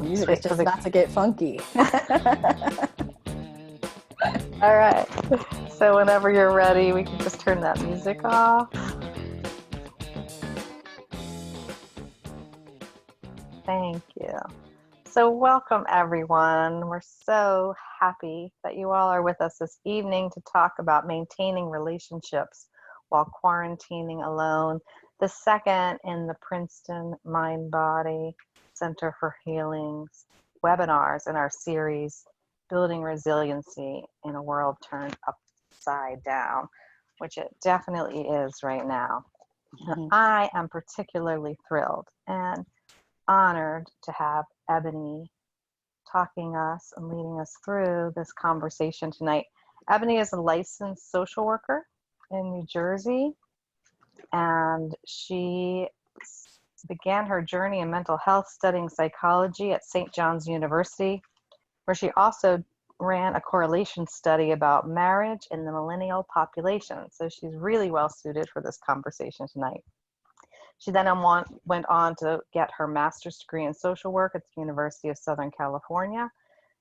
Music is just about to get funky. All right. So whenever you're ready, we can just turn that music off. Thank you. So welcome, everyone. We're so happy that you all are with us this evening to talk about maintaining relationships while quarantining alone, the second in the Princeton Mind Body Center for Healing's webinars in our series, Building Resiliency in a World Turned Upside Down, which it definitely is right now. Mm-hmm. I am particularly thrilled and honored to have Eboni talking us and leading us through this conversation tonight. Eboni is a licensed social worker in New Jersey, and she began her journey in mental health studying psychology at St. John's University, where she also ran a correlation study about marriage in the millennial population. So she's really well suited for this conversation tonight. She then went on to get her master's degree in social work at the University of Southern California.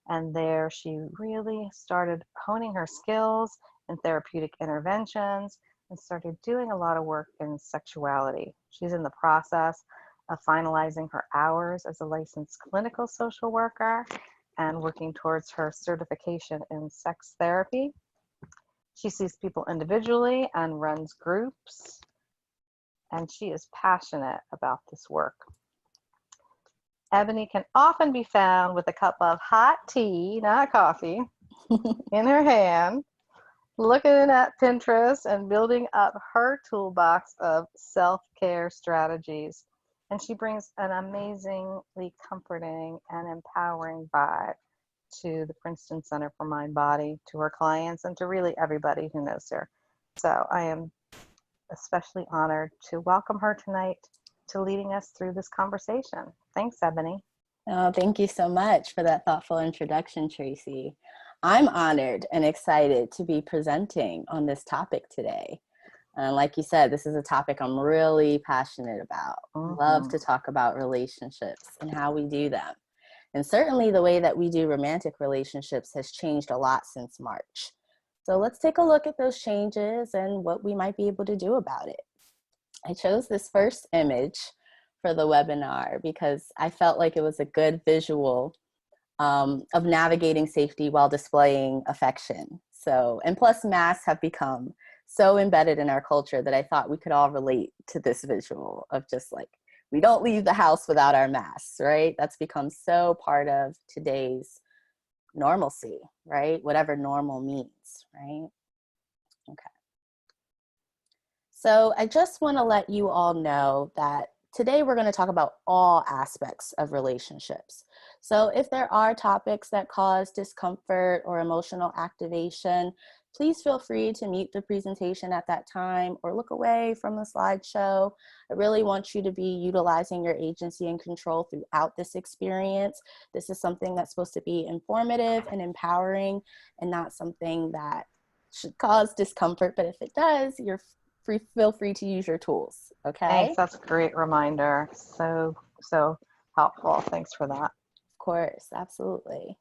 And there she really started honing her skills in therapeutic interventions and started doing a lot of work in sexuality. She's in the process of finalizing her hours as a licensed clinical social worker and working towards her certification in sex therapy. She sees people individually and runs groups, and she is passionate about this work. Eboni can often be found with a cup of hot tea, not coffee, in her hand, looking at Pinterest and building up her toolbox of self-care strategies. And she brings an amazingly comforting and empowering vibe to the Princeton Center for Mind Body, to her clients, and to really everybody who knows her. So I am especially honored to welcome her tonight to leading us through this conversation. Thanks, Eboni. Oh, thank you so much for that thoughtful introduction, Tracy. I'm honored and excited to be presenting on this topic today. And like you said, this is a topic I'm really passionate about. Love to talk about relationships and how we do them. And certainly the way that we do romantic relationships has changed a lot since March. So let's take a look at those changes and what we might be able to do about it. I chose this first image for the webinar because I felt like it was a good visual of navigating safety while displaying affection. So, and plus masks have become so embedded in our culture that I thought we could all relate to this visual of just like, we don't leave the house without our masks, right? That's become so part of today's normalcy, right? Whatever normal means, right? Okay. So I just want to let you all know that today we're going to talk about all aspects of relationships. So if there are topics that cause discomfort or emotional activation, please feel free to mute the presentation at that time or look away from the slideshow. I really want you to be utilizing your agency and control throughout this experience. This is something that's supposed to be informative and empowering and not something that should cause discomfort, but if it does, feel free to use your tools, okay? Thanks, that's a great reminder. So helpful, thanks for that. Of course, absolutely.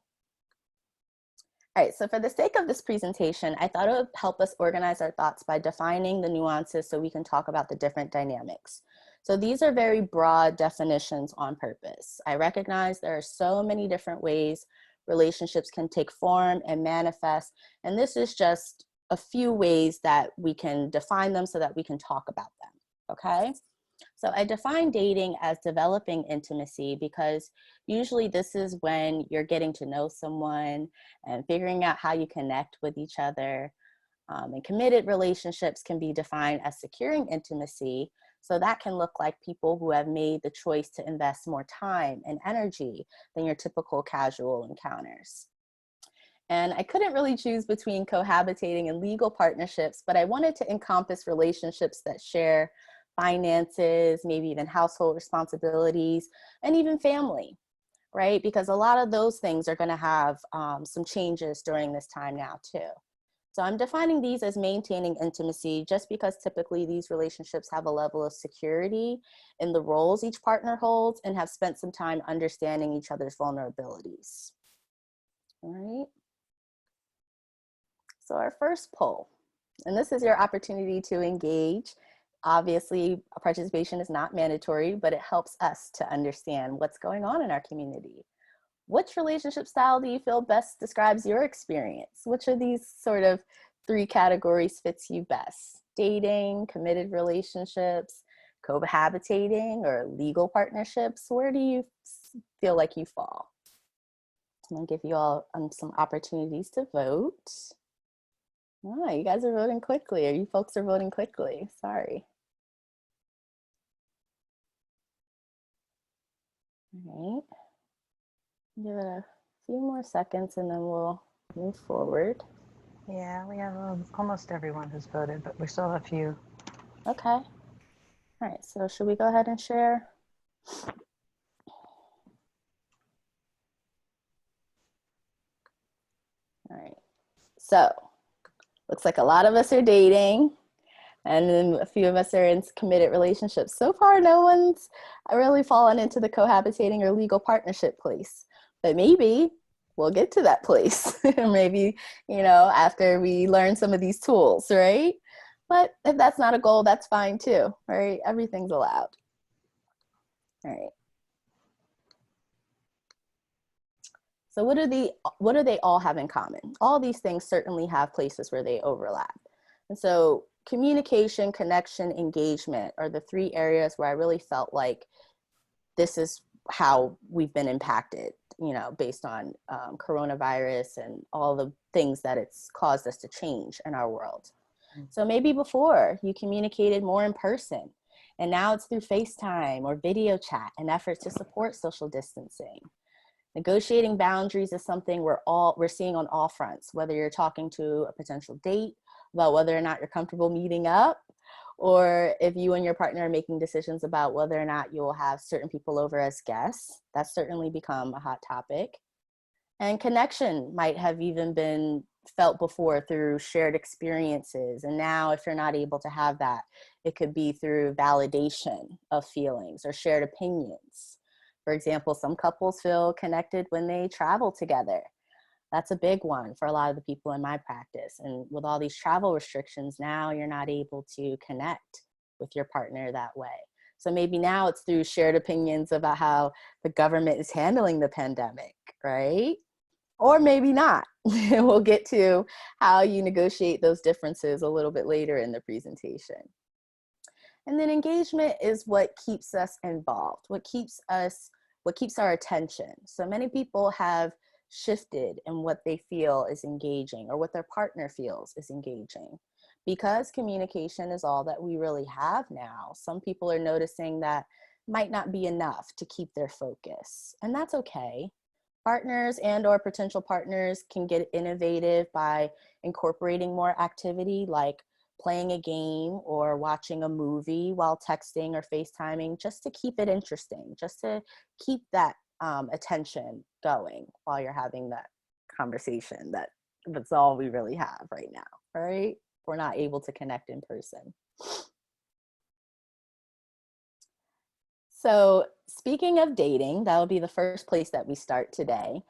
All right, so for the sake of this presentation, I thought it would help us organize our thoughts by defining the nuances so we can talk about the different dynamics. So these are very broad definitions on purpose. I recognize there are so many different ways relationships can take form and manifest, and this is just a few ways that we can define them so that we can talk about them, okay? So I define dating as developing intimacy because usually this is when you're getting to know someone and figuring out how you connect with each other. And committed relationships can be defined as securing intimacy. So that can look like people who have made the choice to invest more time and energy than your typical casual encounters. And I couldn't really choose between cohabitating and legal partnerships, but I wanted to encompass relationships that share finances, maybe even household responsibilities, and even family, right? Because a lot of those things are going to have some changes during this time now too. So I'm defining these as maintaining intimacy just because typically these relationships have a level of security in the roles each partner holds and have spent some time understanding each other's vulnerabilities. All right. So our first poll, and this is your opportunity to engage. Obviously, participation is not mandatory, but it helps us to understand what's going on in our community. Which relationship style do you feel best describes your experience? Which of these sort of 3 categories fits you best? Dating, committed relationships, cohabitating, or legal partnerships? Where do you feel like you fall? I'm gonna give you all some opportunities to vote. Oh, you guys are voting quickly, or you folks are voting quickly. Sorry. All right. Give it a few more seconds and then we'll move forward. Yeah, we have almost everyone who's voted, but we still have a few. Okay. All right, so should we go ahead and share? All right, so looks like a lot of us are dating and then a few of us are in committed relationships. So far, no one's really fallen into the cohabitating or legal partnership place, but maybe we'll get to that place. Maybe, you know, after we learn some of these tools, right? But if that's not a goal, that's fine too, right? Everything's allowed. All right. So what do they all have in common? All these things certainly have places where they overlap. And so communication, connection, engagement are the 3 areas where I really felt like this is how we've been impacted, you know, based on coronavirus and all the things that it's caused us to change in our world. So maybe before you communicated more in person, and now it's through FaceTime or video chat in efforts to support social distancing. Negotiating boundaries is something we're seeing on all fronts, whether you're talking to a potential date about whether or not you're comfortable meeting up, or if you and your partner are making decisions about whether or not you will have certain people over as guests. That's certainly become a hot topic. And connection might have even been felt before through shared experiences. And now if you're not able to have that, it could be through validation of feelings or shared opinions. For example, some couples feel connected when they travel together. That's a big one for a lot of the people in my practice. And with all these travel restrictions, now you're not able to connect with your partner that way. So maybe now it's through shared opinions about how the government is handling the pandemic, right? Or maybe not. We'll get to how you negotiate those differences a little bit later in the presentation. And then engagement is what keeps us involved, what keeps our attention. So many people have shifted in what they feel is engaging or what their partner feels is engaging. Because communication is all that we really have now, some people are noticing that might not be enough to keep their focus, and that's okay. Partners and or potential partners can get innovative by incorporating more activity like playing a game or watching a movie while texting or FaceTiming, just to keep it interesting, just to keep that attention going while you're having that conversation. That's all we really have right now, right? We're not able to connect in person. So speaking of dating, that will be the first place that we start today.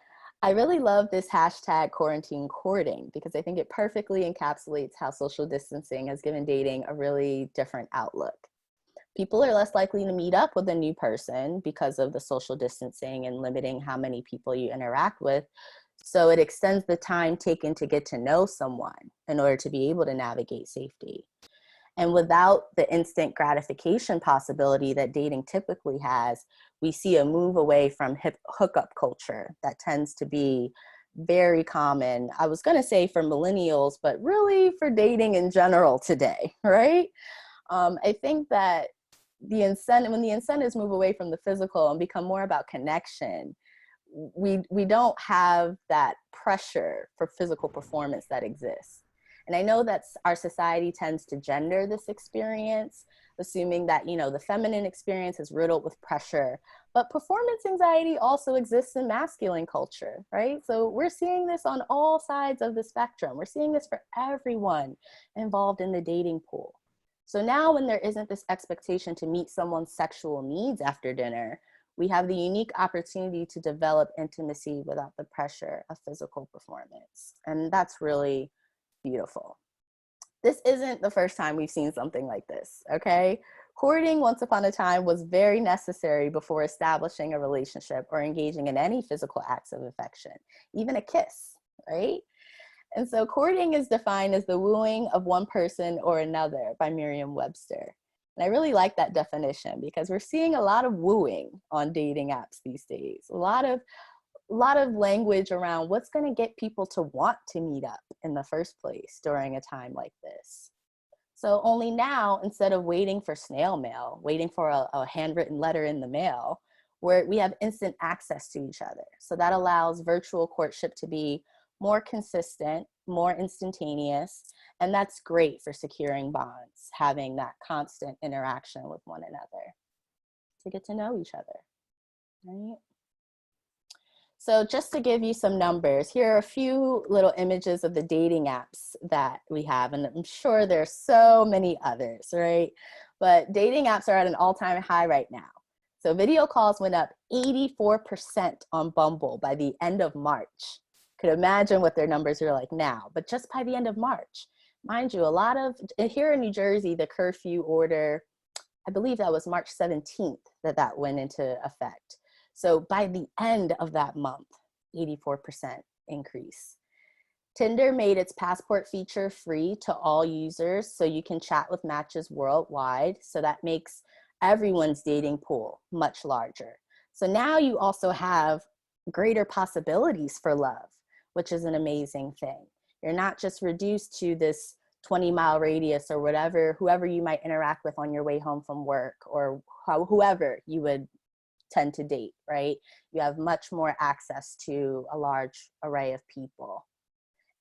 I really love this hashtag quarantine courting because I think it perfectly encapsulates how social distancing has given dating a really different outlook. People are less likely to meet up with a new person because of the social distancing and limiting how many people you interact with. So it extends the time taken to get to know someone in order to be able to navigate safety. And without the instant gratification possibility that dating typically has, we see a move away from hookup culture that tends to be very common. I was going to say for millennials, but really for dating in general today, right? I think that when the incentives move away from the physical and become more about connection, we don't have that pressure for physical performance that exists. And I know that our society tends to gender this experience, assuming that, you know, the feminine experience is riddled with pressure. But performance anxiety also exists in masculine culture, right? So we're seeing this on all sides of the spectrum. We're seeing this for everyone involved in the dating pool. So now when there isn't this expectation to meet someone's sexual needs after dinner, we have the unique opportunity to develop intimacy without the pressure of physical performance. And that's really beautiful. This isn't the first time we've seen something like this, okay? Courting once upon a time was very necessary before establishing a relationship or engaging in any physical acts of affection, even a kiss, right? And so courting is defined as the wooing of one person or another by Merriam-Webster. And I really like that definition because we're seeing a lot of wooing on dating apps these days. A lot of language around what's going to get people to want to meet up in the first place during a time like this. So only now, instead of waiting for snail mail, waiting for a handwritten letter in the mail, where we have instant access to each other. So that allows virtual courtship to be more consistent, more instantaneous, and that's great for securing bonds, having that constant interaction with one another to get to know each other, right? So just to give you some numbers, here are a few little images of the dating apps that we have, and I'm sure there's so many others, right? But dating apps are at an all-time high right now. So video calls went up 84% on Bumble by the end of March. Could imagine what their numbers are like now, but just by the end of March. Mind you, here in New Jersey, the curfew order, I believe that was March 17th that went into effect. So by the end of that month, 84% increase. Tinder made its passport feature free to all users, so you can chat with matches worldwide. So that makes everyone's dating pool much larger. So now you also have greater possibilities for love, which is an amazing thing. You're not just reduced to this 20-mile radius or whoever you might interact with on your way home from work, or whoever you would tend to date, right? You have much more access to a large array of people.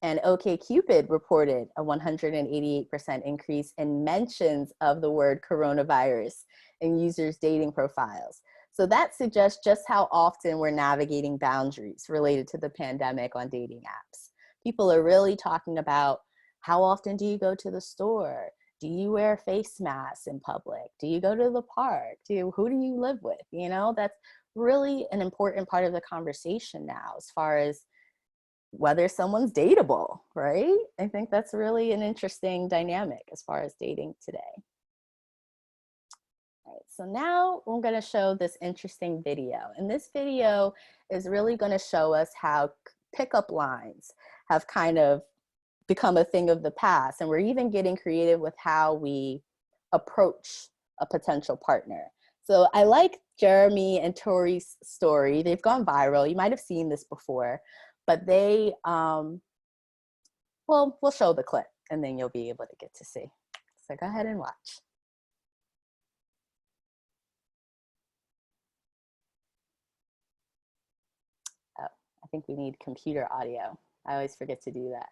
And OkCupid reported a 188% increase in mentions of the word coronavirus in users' dating profiles. So that suggests just how often we're navigating boundaries related to the pandemic on dating apps. People are really talking about, how often do you go to the store? Do you wear face masks in public? Do you go to the park? Who do you live with? You know, that's really an important part of the conversation now, as far as whether someone's dateable, right? I think that's really an interesting dynamic as far as dating today. All right, so now we're going to show this interesting video. And this video is really going to show us how pickup lines have kind of become a thing of the past. And we're even getting creative with how we approach a potential partner. So I like Jeremy and Tori's story. They've gone viral. You might have seen this before, but they, well, we'll show the clip and then you'll be able to get to see. So go ahead and watch. Oh, I think we need computer audio. I always forget to do that.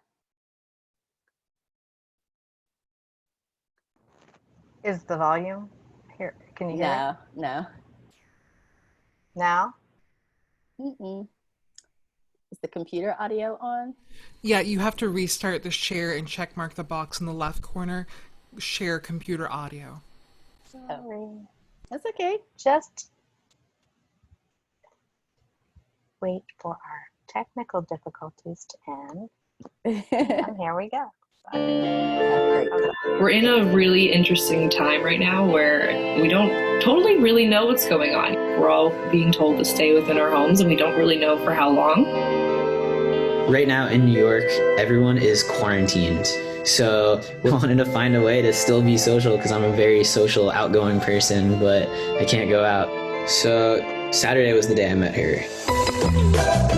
Is the volume here? Can you hear it? No. Now? Mm-mm. Is the computer audio on? Yeah, you have to restart the share and check mark the box in the left corner. Share computer audio. Sorry. Oh, that's okay. Just wait for our technical difficulties to end. And here we go. We're in a really interesting time right now where we don't totally really know what's going on. We're all being told to stay within our homes and we don't really know for how long. Right now in New York, everyone is quarantined. So we wanted to find a way to still be social because I'm a very social, outgoing person, but I can't go out. So Saturday was the day I met her.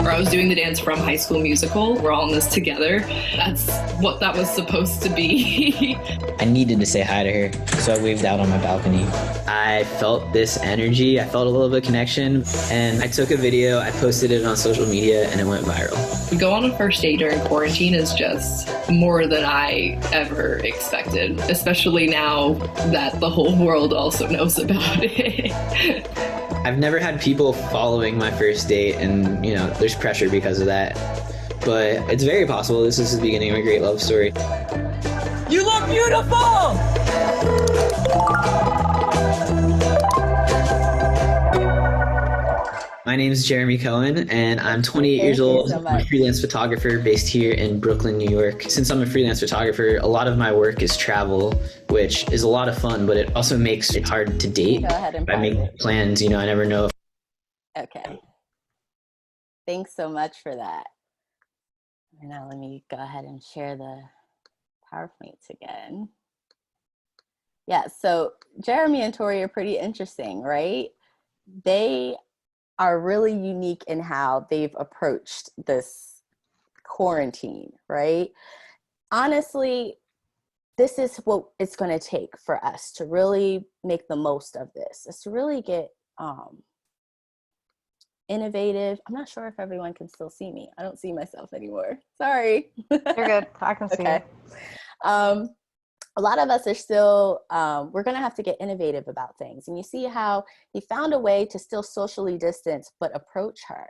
Or I was doing the dance from High School Musical. We're all in this together. That's what that was supposed to be. I needed to say hi to her, so I waved out on my balcony. I felt this energy, I felt a little bit of connection, and I took a video, I posted it on social media, and it went viral. To go on a first date during quarantine is just more than I ever expected, especially now that the whole world also knows about it. I've never had people following my first date, and there's pressure because of that. But it's very possible this is the beginning of a great love story. You look beautiful! My name is Jeremy Cohen, and I'm 28 years old. I'm a freelance photographer based here in Brooklyn, New York. Since I'm a freelance photographer, a lot of my work is travel, which is a lot of fun, but it also makes it hard to date. Go ahead and I make plans, I never know. Okay. Thanks so much for that. Now let me go ahead and share the PowerPoints again. Yeah, so Jeremy and Tori are pretty interesting, right? They are really unique in how they've approached this quarantine, right? Honestly, this is what it's going to take for us to really make the most of this, is to really get innovative. I'm not sure if everyone can still see me. I don't see myself anymore. Sorry. You're good. I can see okay. you. A lot of us are still, we're going to have to get innovative about things. And you see how he found a way to still socially distance, but approach her.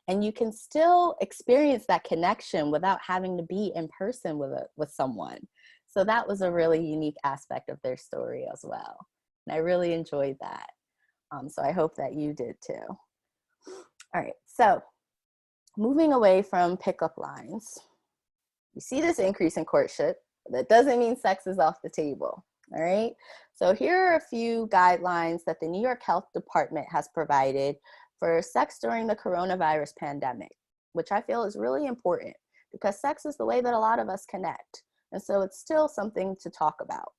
And you can still experience that connection without having to be in person with someone. So that was a really unique aspect of their story as well. And I really enjoyed that. So I hope that you did too. All right, so moving away from pickup lines, you see this increase in courtship. That doesn't mean sex is off the table, all right? So here are a few guidelines that the New York Health Department has provided for sex during the coronavirus pandemic, which I feel is really important because sex is the way that a lot of us connect. And so it's still something to talk about.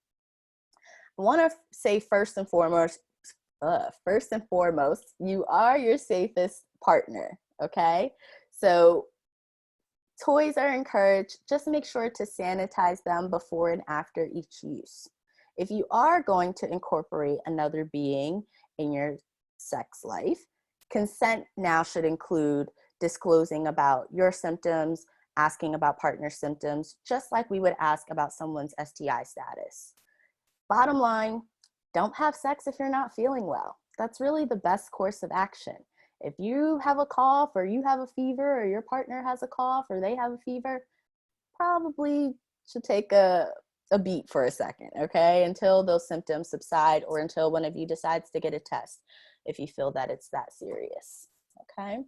I want to say first and foremost, you are your safest partner, okay? So toys are encouraged. Just make sure to sanitize them before and after each use. If you are going to incorporate another being in your sex life, consent now should include disclosing about your symptoms, asking about partner symptoms, just like we would ask about someone's STI status. Bottom line, don't have sex if you're not feeling well. That's really the best course of action. If you have a cough or you have a fever or your partner has a cough or they have a fever, probably should take a beat for a second, okay? Until those symptoms subside or until one of you decides to get a test if you feel that it's that serious, okay?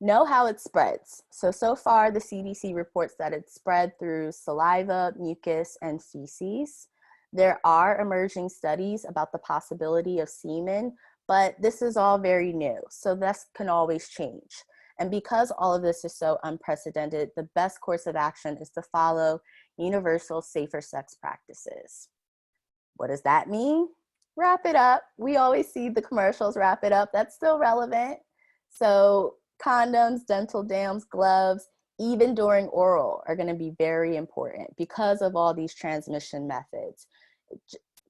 Know how it spreads. So far the CDC reports that it's spread through saliva, mucus, and feces. There are emerging studies about the possibility of semen, but this is all very new, so this can always change. And because all of this is so unprecedented, the best course of action is to follow universal safer sex practices. What does that mean? Wrap it up. We always see the commercials, wrap it up. That's still relevant. So condoms, dental dams, gloves, even during oral are going to be very important because of all these transmission methods.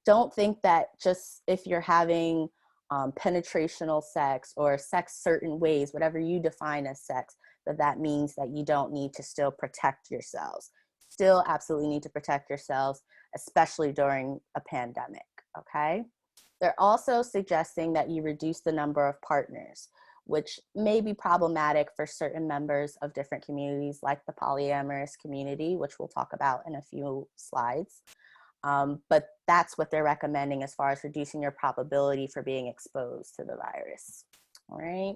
Don't think that just if you're having penetrational sex or sex certain ways, whatever you define as sex, that means that you don't need to still protect yourselves. Still absolutely need to protect yourselves, especially during a pandemic, okay? They're also suggesting that you reduce the number of partners, which may be problematic for certain members of different communities like the polyamorous community, which we'll talk about in a few slides. But that's what they're recommending as far as reducing your probability for being exposed to the virus, all right?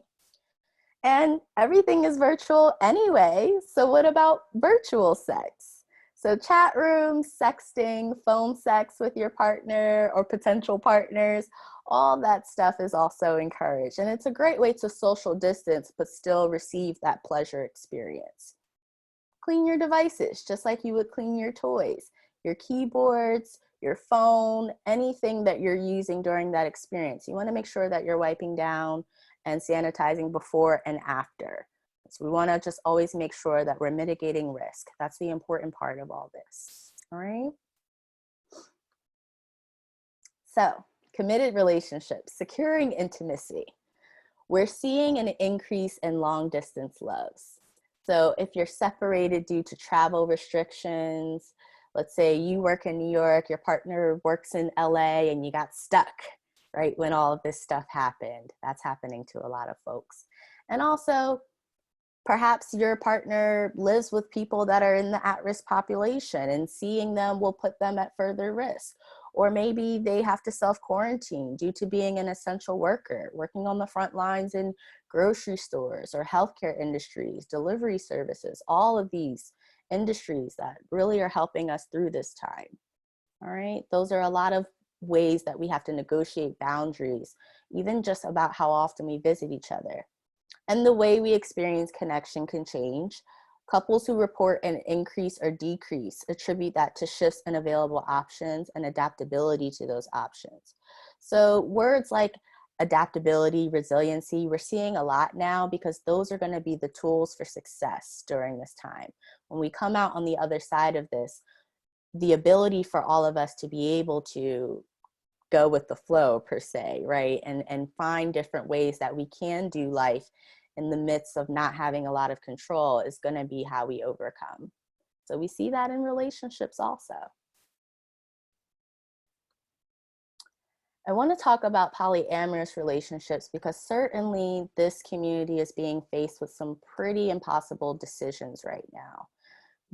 And everything is virtual anyway, so what about virtual sex? So chat rooms, sexting, phone sex with your partner or potential partners, all that stuff is also encouraged. And it's a great way to social distance, but still receive that pleasure experience. Clean your devices, just like you would clean your toys. Your keyboards, your phone, anything that you're using during that experience. You want to make sure that you're wiping down and sanitizing before and after. So we want to just always make sure that we're mitigating risk. That's the important part of all this. All right. So, committed relationships, securing intimacy. We're seeing an increase in long distance loves. So if you're separated due to travel restrictions, let's say you work in New York, your partner works in LA, and you got stuck, right, when all of this stuff happened. That's happening to a lot of folks. And also, perhaps your partner lives with people that are in the at-risk population, and seeing them will put them at further risk. Or maybe they have to self-quarantine due to being an essential worker, working on the front lines in grocery stores or healthcare industries, delivery services, all of these industries that really are helping us through this time. All right, those are a lot of ways that we have to negotiate boundaries, even just about how often we visit each other. And the way we experience connection can change. Couples who report an increase or decrease attribute that to shifts in available options and adaptability to those options. So words like adaptability, resiliency, we're seeing a lot now because those are going to be the tools for success during this time. When we come out on the other side of this, the ability for all of us to be able to go with the flow per se, right? And find different ways that we can do life in the midst of not having a lot of control is going to be how we overcome. So we see that in relationships also. I want to talk about polyamorous relationships because certainly this community is being faced with some pretty impossible decisions right now.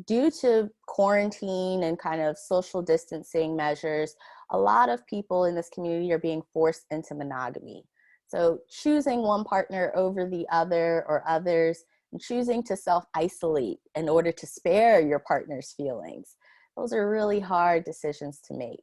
Due to quarantine and kind of social distancing measures, a lot of people in this community are being forced into monogamy. So choosing one partner over the other or others, and choosing to self-isolate in order to spare your partner's feelings, those are really hard decisions to make.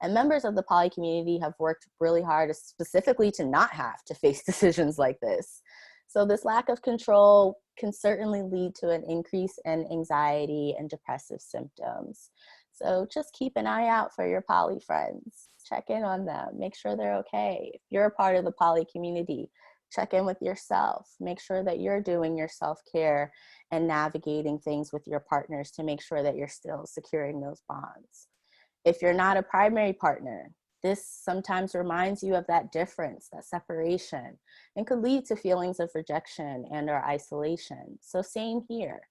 And members of the poly community have worked really hard specifically to not have to face decisions like this. So this lack of control can certainly lead to an increase in anxiety and depressive symptoms. So just keep an eye out for your poly friends. Check in on them, make sure they're okay. If you're a part of the poly community, check in with yourself. Make sure that you're doing your self-care and navigating things with your partners to make sure that you're still securing those bonds. If you're not a primary partner, this sometimes reminds you of that difference, that separation, and could lead to feelings of rejection and or isolation. So same here,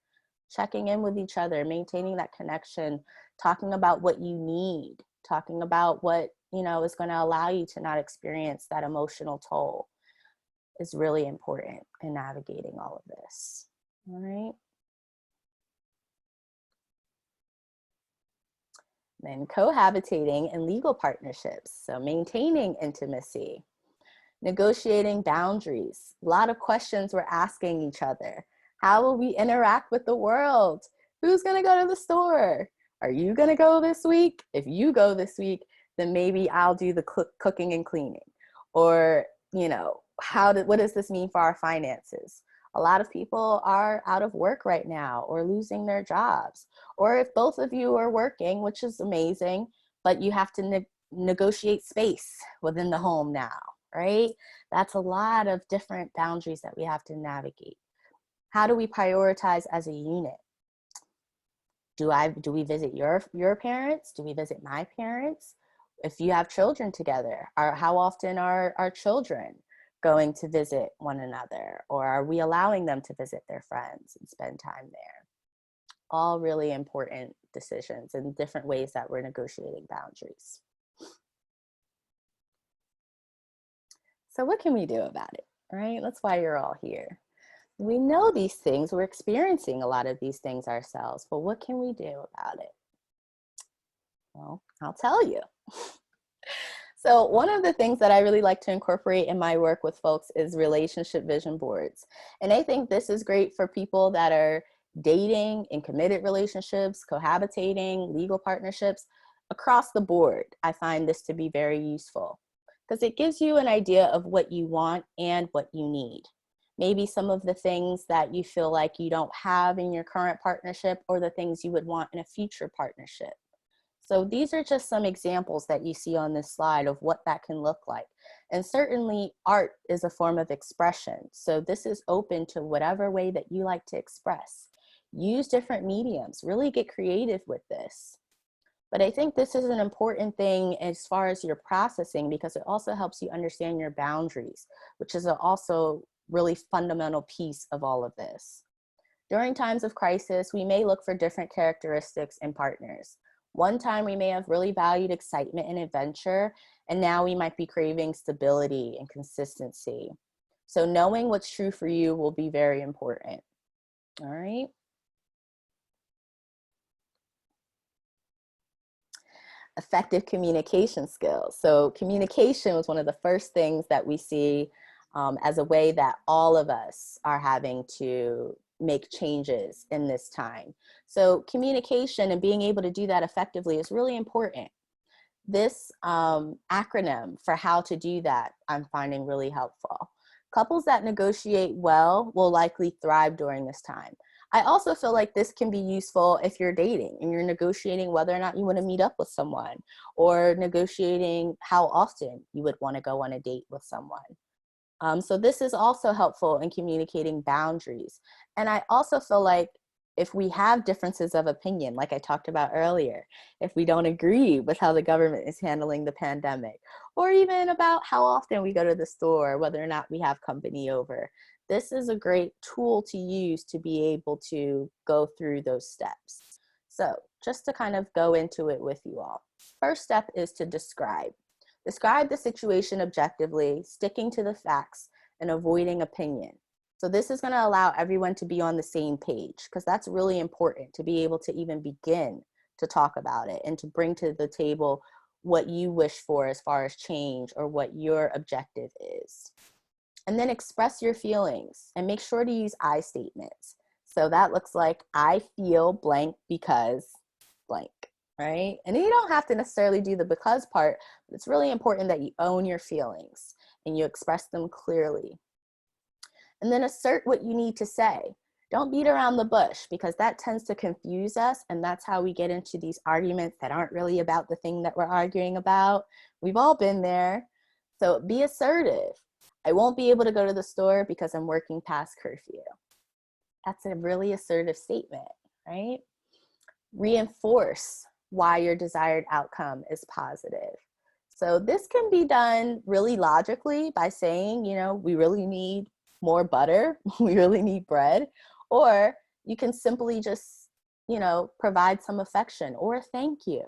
checking in with each other, maintaining that connection, talking about what you need, talking about what, you know, is going to allow you to not experience that emotional toll is really important in navigating all of this. All right. Then cohabitating and legal partnerships. So maintaining intimacy, negotiating boundaries. A lot of questions we're asking each other. How will we interact with the world? Who's going to go to the store? Are you going to go this week? If you go this week, then maybe I'll do the cooking and cleaning. Or, you know, what does this mean for our finances? A lot of people are out of work right now or losing their jobs. Or if both of you are working, which is amazing, but you have to negotiate space within the home now, right? That's a lot of different boundaries that we have to navigate. How do we prioritize as a unit? Do we visit your parents? Do we visit my parents? If you have children together, how often are our children going to visit one another? Or are we allowing them to visit their friends and spend time there? All really important decisions and different ways that we're negotiating boundaries. So what can we do about it, right? That's why you're all here. We know these things, we're experiencing a lot of these things ourselves, but what can we do about it? Well, I'll tell you. So one of the things that I really like to incorporate in my work with folks is relationship vision boards. And I think this is great for people that are dating, in committed relationships, cohabitating, legal partnerships, across the board. I find this to be very useful because it gives you an idea of what you want and what you need. Maybe some of the things that you feel like you don't have in your current partnership or the things you would want in a future partnership. So these are just some examples that you see on this slide of what that can look like. And certainly art is a form of expression. So this is open to whatever way that you like to express. Use different mediums, really get creative with this. But I think this is an important thing as far as your processing, because it also helps you understand your boundaries, which is also really fundamental piece of all of this. During times of crisis, we may look for different characteristics in partners. One time we may have really valued excitement and adventure, and now we might be craving stability and consistency. So knowing what's true for you will be very important. All right. Effective communication skills. So communication was one of the first things that we see as a way that all of us are having to make changes in this time. So communication and being able to do that effectively is really important. This acronym for how to do that, I'm finding really helpful. Couples that negotiate well will likely thrive during this time. I also feel like this can be useful if you're dating and you're negotiating whether or not you want to meet up with someone, or negotiating how often you would want to go on a date with someone. So this is also helpful in communicating boundaries. And I also feel like if we have differences of opinion, like I talked about earlier, if we don't agree with how the government is handling the pandemic, or even about how often we go to the store, whether or not we have company over, this is a great tool to use to be able to go through those steps. So just to kind of go into it with you all. First step is to describe. Describe the situation objectively, sticking to the facts and avoiding opinion. So this is going to allow everyone to be on the same page, because that's really important to be able to even begin to talk about it and to bring to the table what you wish for as far as change or what your objective is. And then express your feelings and make sure to use I statements. So that looks like, I feel blank because blank, right? And you don't have to necessarily do the because part, but it's really important that you own your feelings and you express them clearly. And then assert what you need to say. Don't beat around the bush, because that tends to confuse us, and that's how we get into these arguments that aren't really about the thing that we're arguing about. We've all been there. So be assertive. I won't be able to go to the store because I'm working past curfew. That's a really assertive statement, right? Reinforce why your desired outcome is positive. So this can be done really logically by saying, you know, we really need more butter, we really need bread, or you can simply just, you know, provide some affection or a thank you.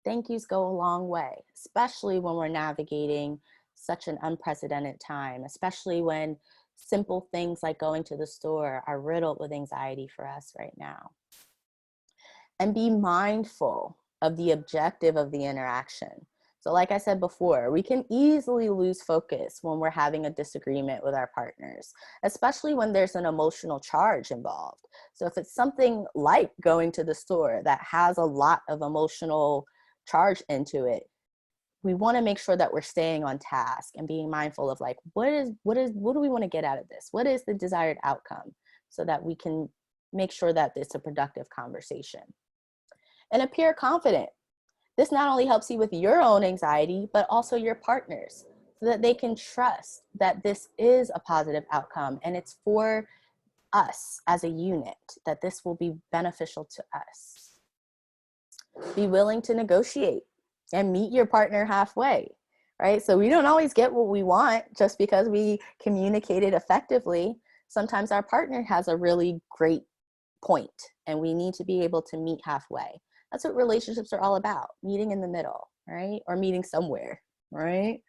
Thank yous go a long way, especially when we're navigating such an unprecedented time, especially when simple things like going to the store are riddled with anxiety for us right now. And be mindful of the objective of the interaction. So like I said before, we can easily lose focus when we're having a disagreement with our partners, especially when there's an emotional charge involved. So if it's something like going to the store that has a lot of emotional charge into it, we want to make sure that we're staying on task and being mindful of like, what do we want to get out of this? What is the desired outcome, so that we can make sure that it's a productive conversation. And appear confident. This not only helps you with your own anxiety, but also your partners, so that they can trust that this is a positive outcome and it's for us as a unit, that this will be beneficial to us. Be willing to negotiate and meet your partner halfway, right? So we don't always get what we want just because we communicated effectively. Sometimes our partner has a really great point and we need to be able to meet halfway. That's what relationships are all about, meeting in the middle, right? Or meeting somewhere, right?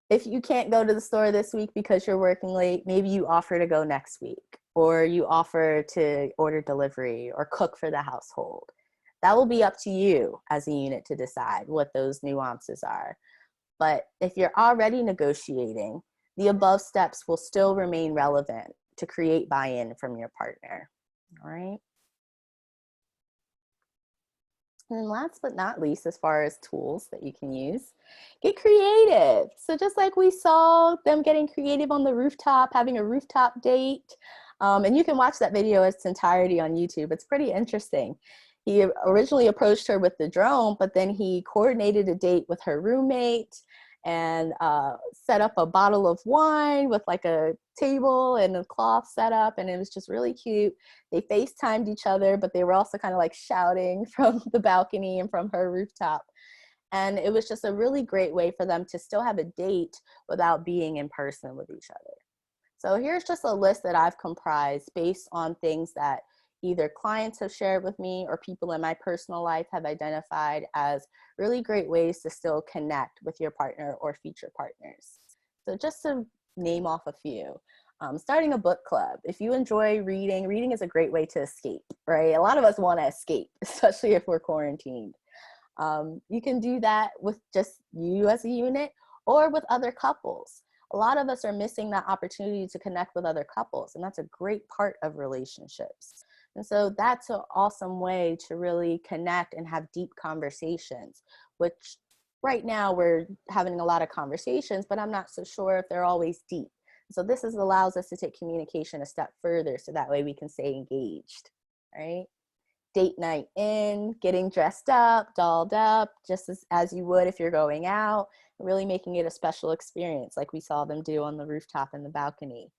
If you can't go to the store this week because you're working late, maybe you offer to go next week, or you offer to order delivery or cook for the household. That will be up to you as a unit to decide what those nuances are. But if you're already negotiating, the above steps will still remain relevant to create buy-in from your partner, all right? And last but not least, as far as tools that you can use, get creative. So just like we saw them getting creative on the rooftop, having a rooftop date, and you can watch that video in its entirety on YouTube. It's pretty interesting. He originally approached her with the drone, but then he coordinated a date with her roommate and set up a bottle of wine with like a table and a cloth set up, and it was just really cute. They FaceTimed each other, but they were also kind of like shouting from the balcony and from her rooftop. And it was just a really great way for them to still have a date without being in person with each other. So here's just a list that I've comprised based on things that either clients have shared with me or people in my personal life have identified as really great ways to still connect with your partner or future partners. So just to name off a few, starting a book club. If you enjoy reading, reading is a great way to escape, right? A lot of us want to escape, especially if we're quarantined. You can do that with just you as a unit or with other couples. A lot of us are missing that opportunity to connect with other couples, and that's a great part of relationships. And so that's an awesome way to really connect and have deep conversations, which right now we're having a lot of conversations, but I'm not so sure if they're always deep. So this allows us to take communication a step further so that way we can stay engaged, right? Date night in, getting dressed up, dolled up, just as you would if you're going out, really making it a special experience like we saw them do on the rooftop and the balcony.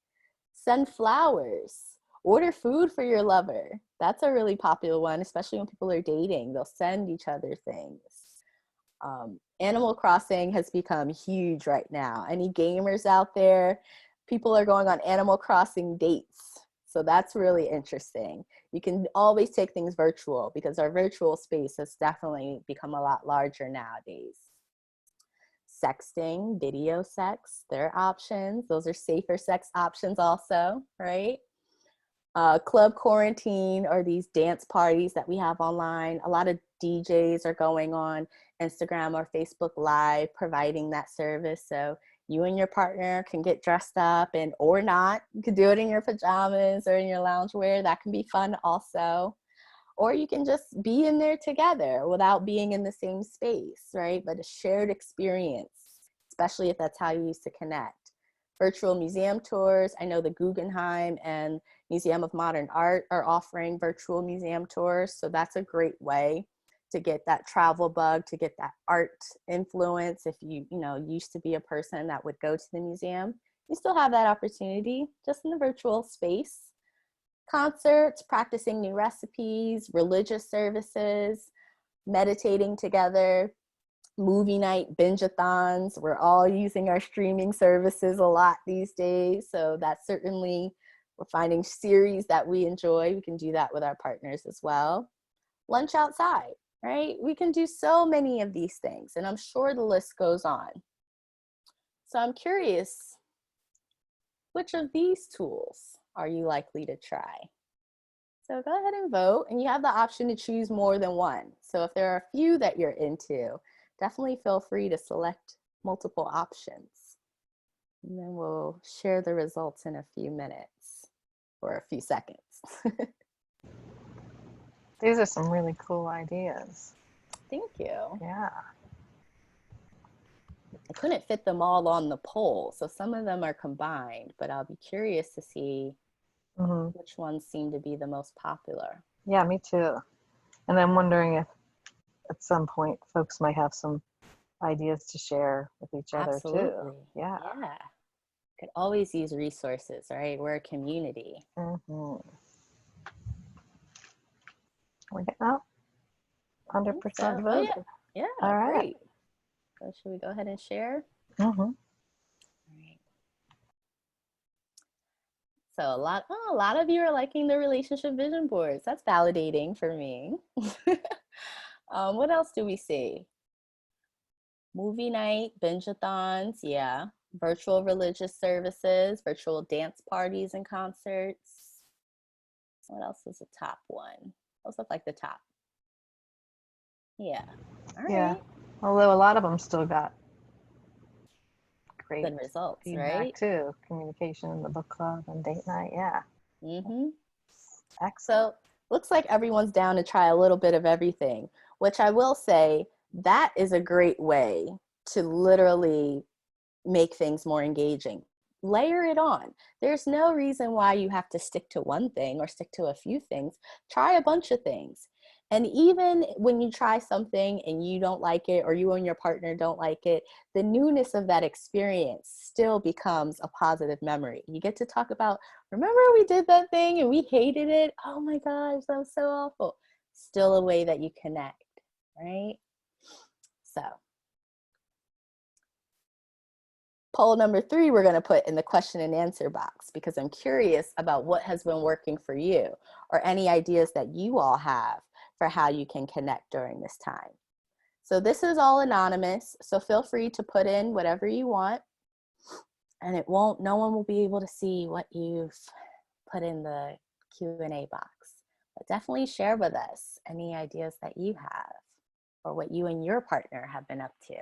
Send flowers. Order food for your lover. That's a really popular one, especially when people are dating. They'll send each other things. Animal Crossing has become huge right now. Any gamers out there? People are going on Animal Crossing dates. So that's really interesting. You can always take things virtual because our virtual space has definitely become a lot larger nowadays. Sexting, video sex, there are options. Those are safer sex options also, right? Club quarantine or these dance parties that we have online. A lot of DJs are going on Instagram or Facebook Live providing that service. So you and your partner can get dressed up and or not. You could do it in your pajamas or in your loungewear. That can be fun also. Or you can just be in there together without being in the same space, right? But a shared experience, especially if that's how you used to connect. Virtual museum tours. I know the Guggenheim and Museum of Modern Art are offering virtual museum tours. So that's a great way to get that travel bug, to get that art influence. If you used to be a person that would go to the museum, you still have that opportunity just in the virtual space. Concerts, practicing new recipes, religious services, meditating together, movie night, binge-a-thons. We're all using our streaming services a lot these days. So that's certainly, we're finding series that we enjoy. We can do that with our partners as well. Lunch outside, right? We can do so many of these things, and I'm sure the list goes on. So I'm curious, which of these tools are you likely to try? So go ahead and vote, and you have the option to choose more than one. So if there are a few that you're into, definitely feel free to select multiple options. And then we'll share the results in a few minutes or a few seconds. These are some really cool ideas. Thank you. Yeah. I couldn't fit them all on the poll, so some of them are combined, but I'll be curious to see which ones seem to be the most popular. Yeah, me too. And I'm wondering if at some point folks might have some ideas to share with each other too. Yeah. Could always use resources, right? We're a community. We're getting out 100% voted. Oh, yeah. All right. Great. So should we go ahead and share? All right. So a lot of you are liking the relationship vision boards. That's validating for me. What else do we see? Movie night, binge-a-thons, yeah. Virtual religious services, virtual dance parties and concerts. What else was the top one? Those look like the top. Yeah. All right. Yeah. Although a lot of them still got great good results, feedback right? too. Communication in the book club and date night. Yeah. Excellent. So looks like everyone's down to try a little bit of everything, which I will say that is a great way to literally make things more engaging. Layer it on. There's no reason why you have to stick to one thing or stick to a few things. Try a bunch of things. And even when you try something and you don't like it, or you and your partner don't like it, the newness of that experience still becomes a positive memory. You get to talk about, remember we did that thing and we hated it? Oh my gosh, that was so awful. Still a way that you connect, right? So poll number 3, we're going to put in the question and answer box, because I'm curious about what has been working for you, or any ideas that you all have for how you can connect during this time. So this is all anonymous, so feel free to put in whatever you want, and no one will be able to see what you've put in the Q&A box. But definitely share with us any ideas that you have, or what you and your partner have been up to.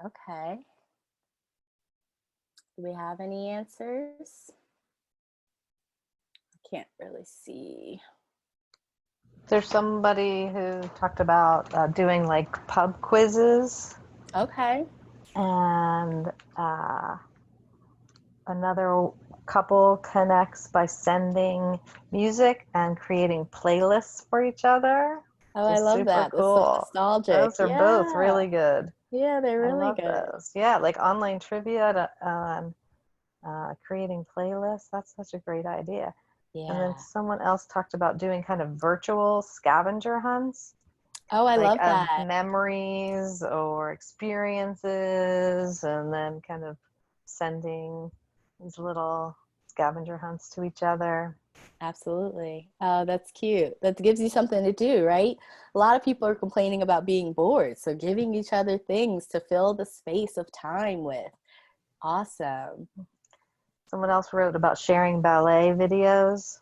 Okay. Do we have any answers? I can't really see. There's somebody who talked about doing like pub quizzes. Okay. And another couple connects by sending music and creating playlists for each other. Oh, I love that. Cool. That's so nostalgic. Those are both really good. Yeah, they're really good. Those. Yeah, like online trivia and creating playlists. That's such a great idea. Yeah. And then someone else talked about doing kind of virtual scavenger hunts. Oh, I love that. Memories or experiences, and then kind of sending these little scavenger hunts to each other. Absolutely. Oh, that's cute. That gives you something to do, right? A lot of people are complaining about being bored, so giving each other things to fill the space of time with. Awesome. Someone else wrote about sharing ballet videos.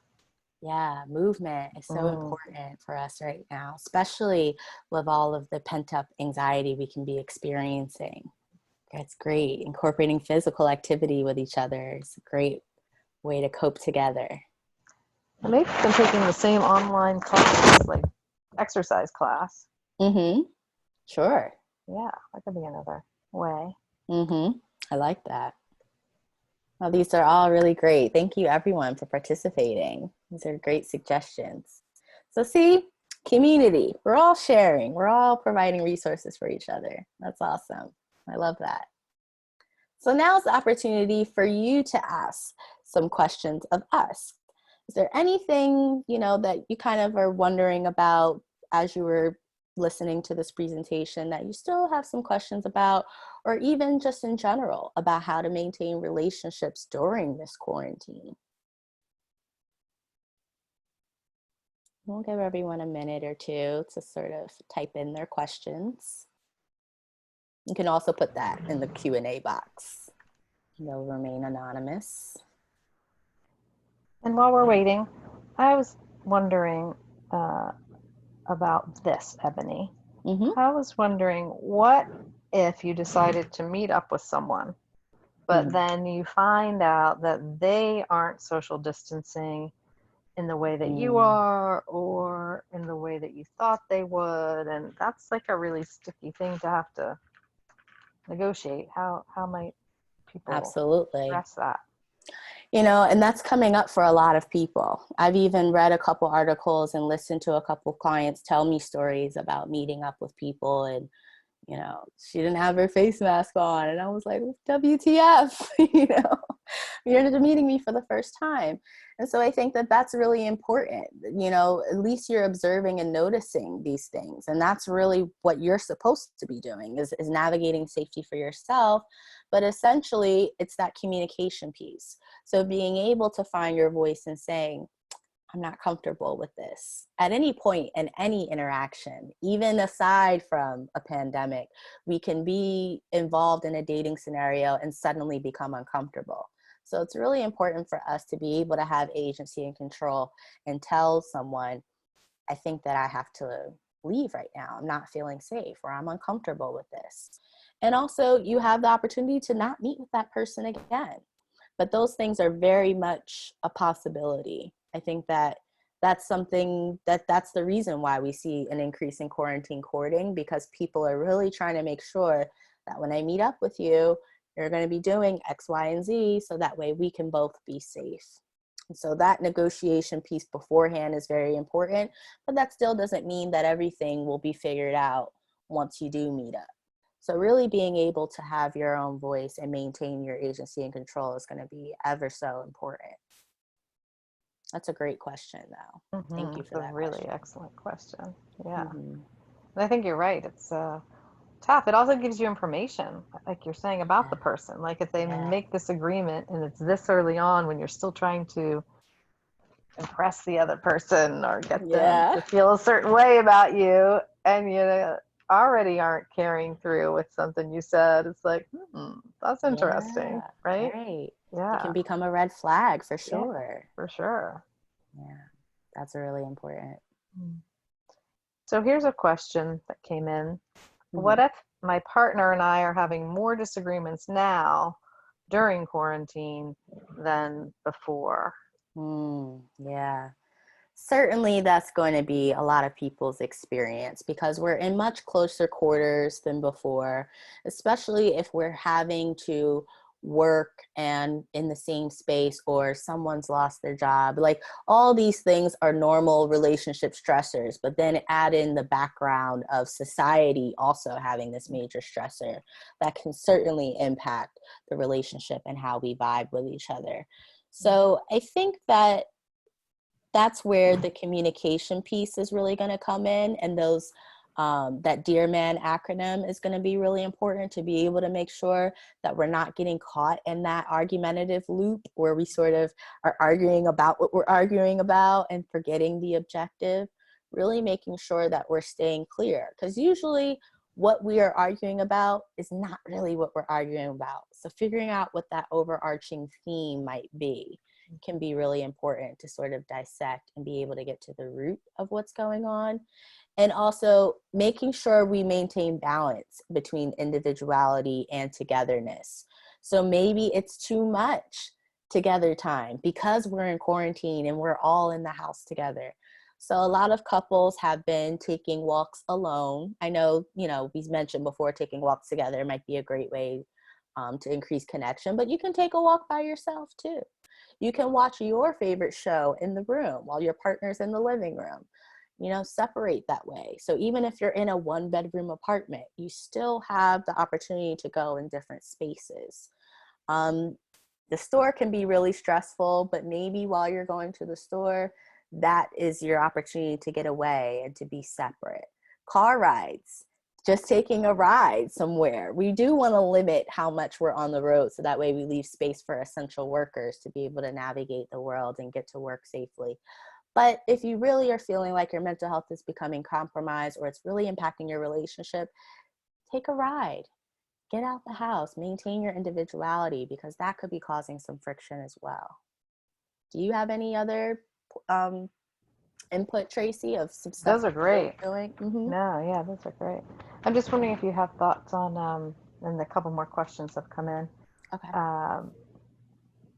Yeah, movement is so important for us right now, especially with all of the pent-up anxiety we can be experiencing. That's great. Incorporating physical activity with each other is a great way to cope together. And maybe been taking the same online class, like exercise class. Mm-hmm. Sure. Yeah, that could be another way. Mm-hmm. I like that. Well, these are all really great. Thank you, everyone, for participating. These are great suggestions. So see, community, we're all sharing. We're all providing resources for each other. That's awesome. I love that. So now's the opportunity for you to ask some questions of us. Is there anything, that you kind of are wondering about as you were listening to this presentation that you still have some questions about, or even just in general about how to maintain relationships during this quarantine? We'll give everyone a minute or two to sort of type in their questions. You can also put that in the Q&A box. They'll remain anonymous. And while we're waiting, I was wondering about this, Ebony. Mm-hmm. I was wondering, what if you decided to meet up with someone, but then you find out that they aren't social distancing in the way that you are, or in the way that you thought they would, and that's like a really sticky thing to have to negotiate. How might people address that? And that's coming up for a lot of people. I've even read a couple articles and listened to a couple clients tell me stories about meeting up with people, and she didn't have her face mask on, and I was like, WTF, you're meeting me for the first time. And so I think that that's really important. At least you're observing and noticing these things, and that's really what you're supposed to be doing, is navigating safety for yourself. But essentially it's that communication piece. So being able to find your voice and saying, I'm not comfortable with this. At any point in any interaction, even aside from a pandemic, we can be involved in a dating scenario and suddenly become uncomfortable. So it's really important for us to be able to have agency and control and tell someone, I think that I have to leave right now. I'm not feeling safe, or I'm uncomfortable with this. And also, you have the opportunity to not meet with that person again. But those things are very much a possibility. I think that that's something that's the reason why we see an increase in quarantine courting, because people are really trying to make sure that when I meet up with you, you're going to be doing X, Y, and Z, so that way we can both be safe. And so that negotiation piece beforehand is very important, but that still doesn't mean that everything will be figured out once you do meet up. So really being able to have your own voice and maintain your agency and control is going to be ever so important. That's a great question, though. Mm-hmm. Thank you for that. It's a really question. excellent question. Yeah. Mm-hmm. And I think you're right. It's tough. It also gives you information, like you're saying, about the person. Like if they make this agreement and it's this early on when you're still trying to impress the other person or get them to feel a certain way about you, and you already aren't carrying through with something you said, it's like, that's interesting, right? Right. Yeah. It can become a red flag for sure. Yeah, for sure. Yeah, that's really important. So here's a question that came in. What if my partner and I are having more disagreements now during quarantine than before? Yeah. Certainly that's going to be a lot of people's experience, because we're in much closer quarters than before, especially if we're having to work and in the same space, or someone's lost their job. Like, all these things are normal relationship stressors, but then add in the background of society also having this major stressor that can certainly impact the relationship and how we vibe with each other. So I think that that's where the communication piece is really going to come in, and those that Dear Man acronym is going to be really important to be able to make sure that we're not getting caught in that argumentative loop where we sort of are arguing about what we're arguing about and forgetting the objective. Really making sure that we're staying clear, because usually what we are arguing about is not really what we're arguing about. So figuring out what that overarching theme might be can be really important to sort of dissect and be able to get to the root of what's going on. And also making sure we maintain balance between individuality and togetherness. So maybe it's too much together time because we're in quarantine and we're all in the house together. So a lot of couples have been taking walks alone. I know, we mentioned before, taking walks together might be a great way to increase connection, but you can take a walk by yourself too. You can watch your favorite show in the room while your partner's in the living room. Separate that way. So even if you're in a 1-bedroom apartment, you still have the opportunity to go in different spaces. The store can be really stressful, but maybe while you're going to the store, that is your opportunity to get away and to be separate. Car rides. Just taking a ride somewhere. We do want to limit how much we're on the road, so that way we leave space for essential workers to be able to navigate the world and get to work safely. But if you really are feeling like your mental health is becoming compromised, or it's really impacting your relationship, take a ride. Get out the house. Maintain your individuality, because that could be causing some friction as well. Do you have any other input, Tracy, of some stuff? Those are great. Doing? No, yeah, those are great. I'm just wondering if you have thoughts on, and a couple more questions have come in. Okay.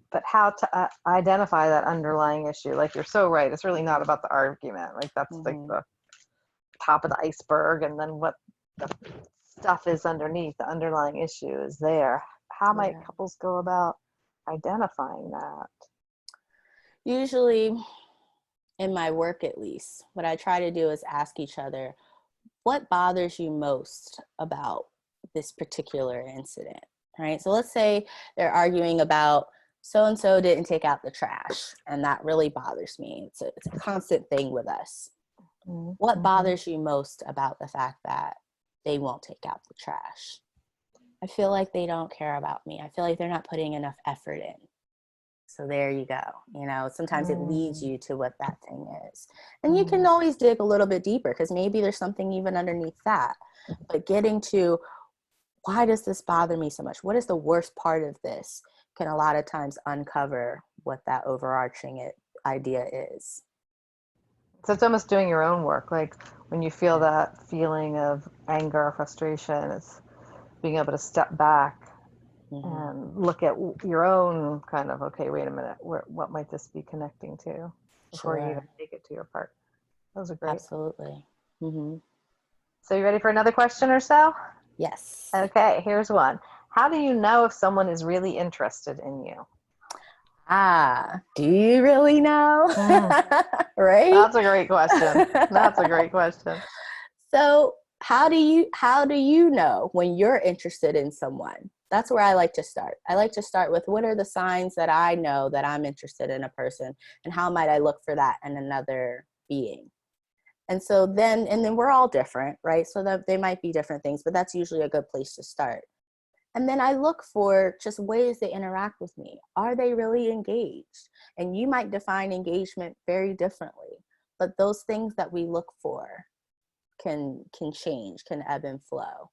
But how to identify that underlying issue. Like, you're so right. It's really not about the argument. Like, that's like the top of the iceberg, and then what the stuff is underneath, the underlying issue is there. How might couples go about identifying that? Usually, in my work at least, what I try to do is ask each other, what bothers you most about this particular incident, right? So let's say they're arguing about so-and-so didn't take out the trash, and that really bothers me. It's a constant thing with us. What bothers you most about the fact that they won't take out the trash? I feel like they don't care about me. I feel like they're not putting enough effort in. So there you go. Sometimes it leads you to what that thing is. And you can always dig a little bit deeper because maybe there's something even underneath that. But getting to, why does this bother me so much? What is the worst part of this? Can a lot of times uncover what that overarching idea is. So it's almost doing your own work. Like when you feel that feeling of anger or frustration, it's being able to step back and look at your own kind of, okay, wait a minute, what might this be connecting to before you even take it to your part. Those are great. Absolutely. So you ready for another question or so? Yes. Okay, here's one. How do you know if someone is really interested in you? Do you really know? Right? That's a great question. That's a great question. So how do you know when you're interested in someone? That's where I like to start. I like to start with, what are the signs that I know that I'm interested in a person, and how might I look for that in another being? And so then we're all different, right? So that they might be different things, but that's usually a good place to start. And then I look for just ways they interact with me. Are they really engaged? And you might define engagement very differently, but those things that we look for can change, can ebb and flow.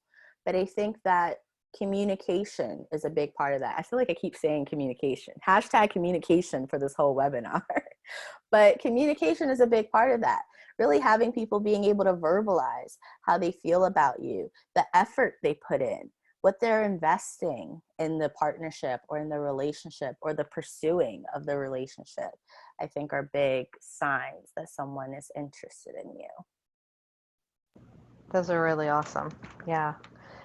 But I think that communication is a big part of that. I feel like I keep saying communication, #communication for this whole webinar. But communication is a big part of that. Really having people being able to verbalize how they feel about you, the effort they put in, what they're investing in the partnership or in the relationship or the pursuing of the relationship, I think are big signs that someone is interested in you. Those are really awesome. Yeah.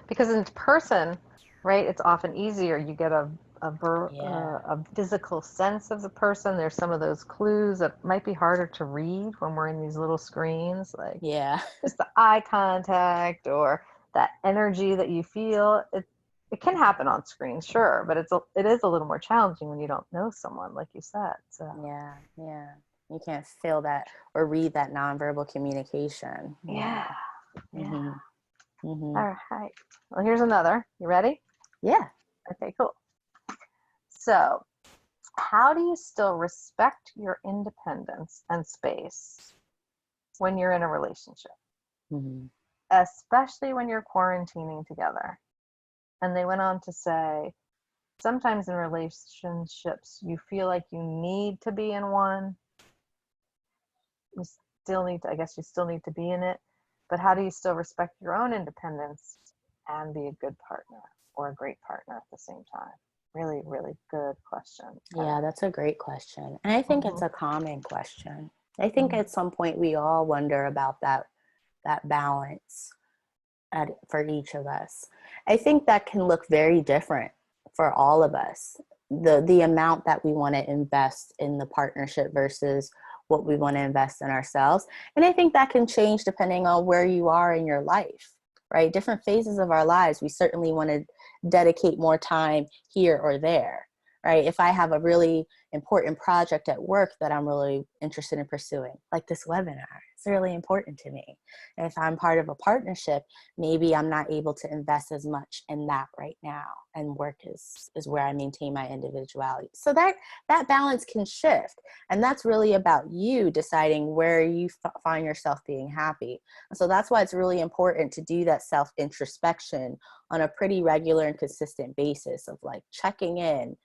Because in person, right, it's often easier. You get a physical sense of the person. There's some of those clues that might be harder to read when we're in these little screens, like just the eye contact or that energy that you feel. It can happen on screen, sure, but it is a little more challenging when you don't know someone, like you said. So yeah, you can't feel that or read that nonverbal communication. All right. Well, here's another. You ready? Yeah. Okay, cool. So, how do you still respect your independence and space when you're in a relationship? Especially when you're quarantining together. And they went on to say, sometimes in relationships, you feel like you need to be in one. You still need to be in it. But how do you still respect your own independence and be a good partner or a great partner at the same time? Really, really good question. Yeah, that's a great question. And I think it's a common question. I think at some point we all wonder about that balance for each of us. I think that can look very different for all of us. The amount that we want to invest in the partnership versus what we want to invest in ourselves. And I think that can change depending on where you are in your life, right? Different phases of our lives, we certainly want to dedicate more time here or there, right? If I have a really important project at work that I'm really interested in pursuing, like this webinar, it's really important to me. And if I'm part of a partnership, maybe I'm not able to invest as much in that right now, and work is where I maintain my individuality. So that balance can shift, and that's really about you deciding where you find yourself being happy. And so that's why it's really important to do that self-introspection on a pretty regular and consistent basis of like checking in.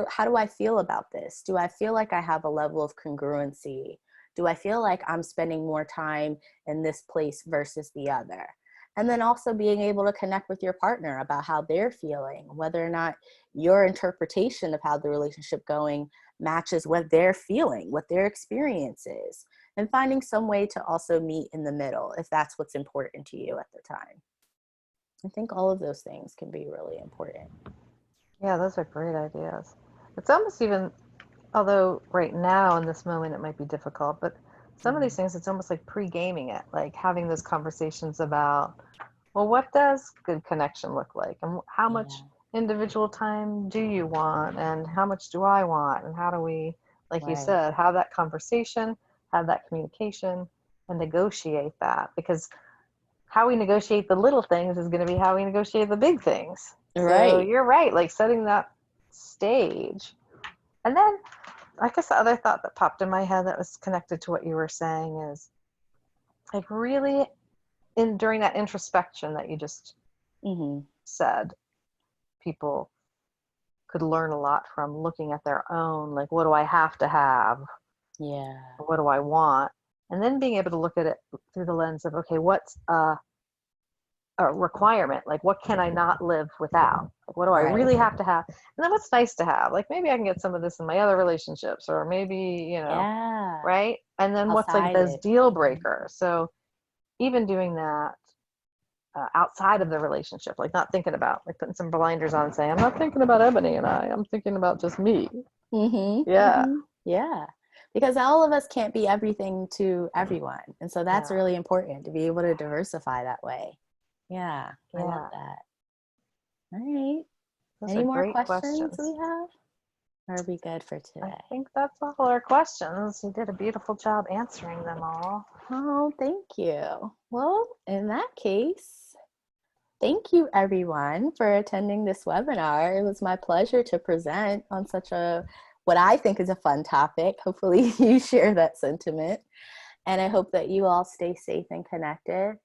How do I feel about this? Do I feel like I have a level of congruency? Do I feel like I'm spending more time in this place versus the other? And then also being able to connect with your partner about how they're feeling, whether or not your interpretation of how the relationship going matches what they're feeling, what their experience is, and finding some way to also meet in the middle if that's what's important to you at the time. I think all of those things can be really important. Yeah, those are great ideas. It's almost even, although right now in this moment it might be difficult, but some of these things, it's almost like pre-gaming it, like having those conversations about, well, what does good connection look like? And how much individual time do you want? And how much do I want? And how do we, like you said, have that conversation, have that communication, and negotiate that? Because how we negotiate the little things is going to be how we negotiate the big things. Right. So you're right, like setting that stage. And then I guess the other thought that popped in my head that was connected to what you were saying is like really during that introspection that you just said, people could learn a lot from looking at their own, like, what do I have to have? Yeah. What do I want? And then being able to look at it through the lens of, okay, what's a requirement? Like, what can I not live without? Like, what do I really have to have? And then what's nice to have? Like, maybe I can get some of this in my other relationships, or maybe, you know, right? And then what's like those deal breakers? So even doing that outside of the relationship, like not thinking about, like putting some blinders on and saying, I'm not thinking about Ebony and I'm thinking about just me. Yeah. Because all of us can't be everything to everyone. And so that's really important to be able to diversify that way. Yeah. I love that. All right. Those Any are more great questions we have? Or are we good for today? I think that's all our questions. You did a beautiful job answering them all. Oh, thank you. Well, in that case, thank you everyone for attending this webinar. It was my pleasure to present on such a, what I think is a fun topic. Hopefully you share that sentiment. And I hope that you all stay safe and connected.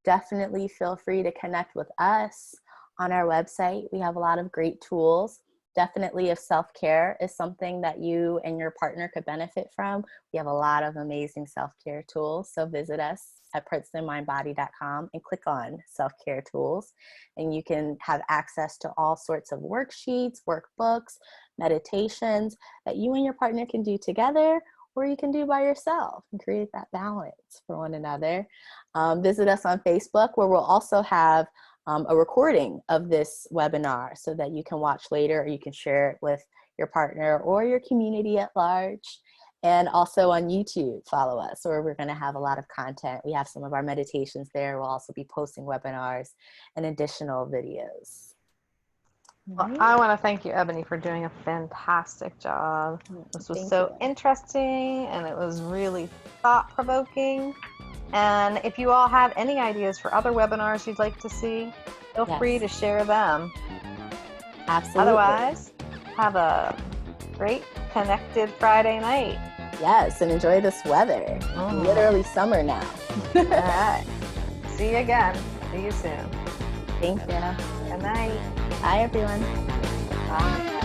Definitely feel free to connect with us on our website. We have a lot of great tools. Definitely if self-care is something that you and your partner could benefit from, we have a lot of amazing self-care tools. So visit us at princetonmindbody.com and click on self-care tools. And you can have access to all sorts of worksheets, workbooks, meditations that you and your partner can do together, or you can do by yourself and create that balance for one another. Visit us on Facebook, where we'll also have a recording of this webinar so that you can watch later, or you can share it with your partner or your community at large. And also on YouTube, follow us, where we're going to have a lot of content. We have some of our meditations there. We'll also be posting webinars and additional videos. Well, I want to thank you, Ebony, for doing a fantastic job. This was so interesting, and it was really thought-provoking. And if you all have any ideas for other webinars you'd like to see, feel free to share them. Absolutely. Otherwise, have a great connected Friday night. Yes, and enjoy this weather. Literally summer now. All right. See you again. See you soon. Thank you. Good night. Bye, everyone. Bye.